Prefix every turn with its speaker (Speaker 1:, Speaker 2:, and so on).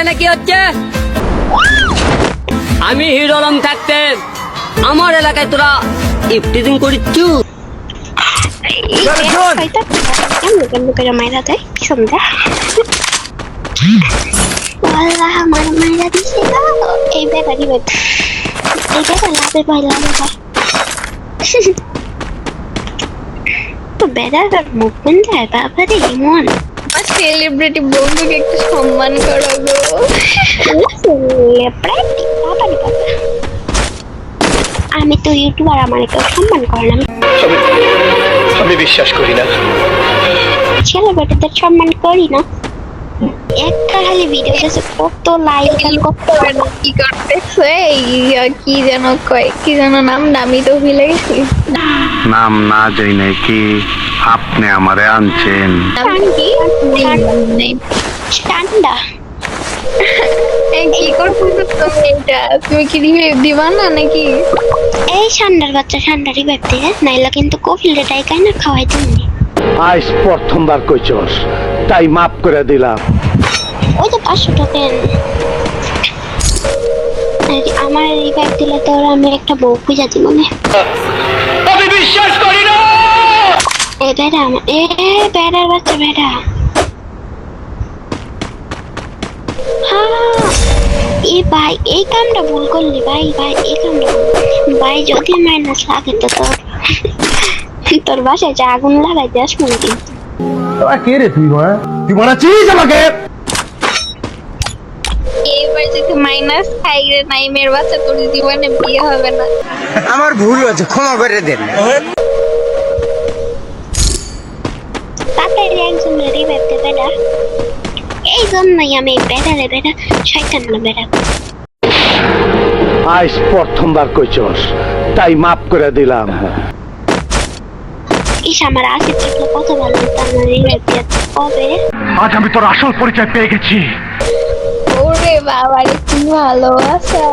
Speaker 1: এখানে কি হচ্ছে? আমি হিরো আলম থাকতে আমার এলাকায় তোরা ইফটিজিং করিচ্ছু?
Speaker 2: সেলিব্রিটি বন্ধুকে একটু সম্মান করো গো।
Speaker 3: আমি তো ইউটিউবার, আমার কেউ সম্মান করে না।
Speaker 4: আমি বিশ্বাস করি না।
Speaker 3: সেলিব্রিটিদের সম্মান করি না। একটা খালি ভিডিও গেছে কত লাইক আর কত
Speaker 2: কি করতেছে? কি যেন কয়, কি যেন নাম, আমি তো ভুলে গেছি।
Speaker 5: নাম না যাই নাই কি আপনি আমারে আনছেন?
Speaker 3: ঠান্ডা
Speaker 2: কি করতেছো তুমি? এটা তুমি কি রিভিউ দিবা না নাকি?
Speaker 3: এই ঠান্ডার বাচ্চা ঠান্ডারই ব্যাপতে নাইলে কিন্তু কফিল রেটাই কাই না খাওয়াই তুমি।
Speaker 5: আজ প্রথমবার কইছস তাই মাফ করে দিলাম।
Speaker 3: ওই তো 500 টাকা আমার এই ব্যাগ দিলে তো আমি একটা বউ খুঁজা দিব না।
Speaker 4: আমি বিশ্বাস করি না।
Speaker 3: এ বেড়া আমার বেড়ার বাচ্চা বেড়া। এ ভাই এই কামটা ভুল করলি ভাই, এই কামটা ভাই যদি মাইনাস লাগে তো তোর বাসায় যে আগুন লাগাই দেশ মনে কিন্তু।
Speaker 5: কে রে তুই মারাছিস আমাকে?
Speaker 2: এইবার যদি মাইনাস খাই রে নাইমের বাচ্চা, তোর জীবনে বিয়ে হবে না।
Speaker 6: আমার ভুল হয়েছে, ক্ষমা করে দেন।
Speaker 3: তাড়াতাড়ি একজন রেডি বেড়তে বেড়া, এই জন্যই আমি বেড়ারে বেড়া শয়তান না বেড়া।
Speaker 5: আজ প্রথমবার কইছস তাই মাফ করে দিলাম।
Speaker 3: ইস আমার আশিক থাকলে কত ভালো হতো, আমার রিবেতে কবে।
Speaker 5: আজ আমি তোর আসল পরিচয় পেয়ে গেছি।
Speaker 2: ওরে বাবা রে, কি ভালোবাসা।